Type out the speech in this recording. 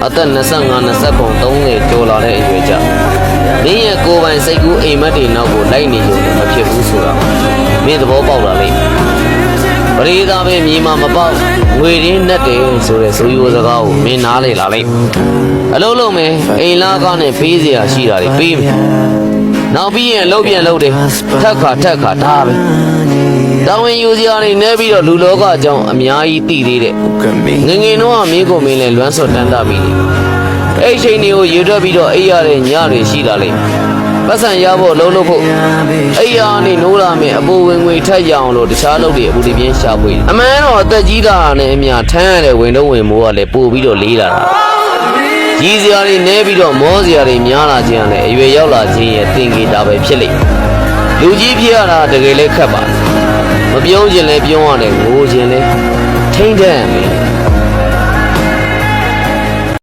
အသက်25ပုံ30ကျော်လာတဲ့အရွယ်ကြမင်းရဲ့ကိုယ်ပိုင်စိတ်ကူးအိမ်မက်တွေနောက်ကိုလိုက်နေရုံနဲ့မဖြစ်ဘူးဆိုတာမင်းသဘောပေါက်လာလိမ့်ပရိသတ်ပဲမြေမှာမပေါက်ငွေရင်းနဲ့တယ်ဆိုတဲ့ဆိုရိုးစကားကိုမင်းနားလေလာလိမ့်အလုံးလုံးမယ်အိမ်လာကားနဲ့ပေးเสียရှိတာတွေပေးမယ်နောက်ပြီးရင်လှုပ်ပြန်လှုပ်တယ်ထက်ခါဒါပဲတာဝန်ယူစရာတွေနေပြီးတော့လူလောကအကြောင်းအများကြီးသိသေးတဲ့ငငယ်တော့မင်းကိုမင်းလဲလွမ်းစော်တန်းတာပြီးအဲ့ချိန်တွေကိုရေတွက်ပြီးတော့အိရတဲ့ညတွေရှိတာလေပတ်စံရဖို့လုံးလို့ဖို့အိယာနေနိုးလာမယ်အပူဝင်ငွေထက်ရအောင်လို့တခြားလုပ်တွေအပူတပြင်းရှာဖွေအမှန်တော့အသက်ကြီးတာနဲ့အမြထမ်းရတဲ့ဝင်တော့ဝင်မိုးကလည်းပို့ပြီးတော့လေးလာတာကြီးစရာတွေနဲပြီးတော့မောစရာတွေများလာခြင်းနဲ့အရွယ်ရောက်လာခြင်းရဲ့သင်္ကေတပဲဖြစ်လိမ့်လူကြီးဖြစ်ရတာတကယ်လည်းခက်ပါမပြုံးခြင်းလည်းပြုံးရတယ်ငိုခြင်းလည်းထိမ့်တဲ့မယ်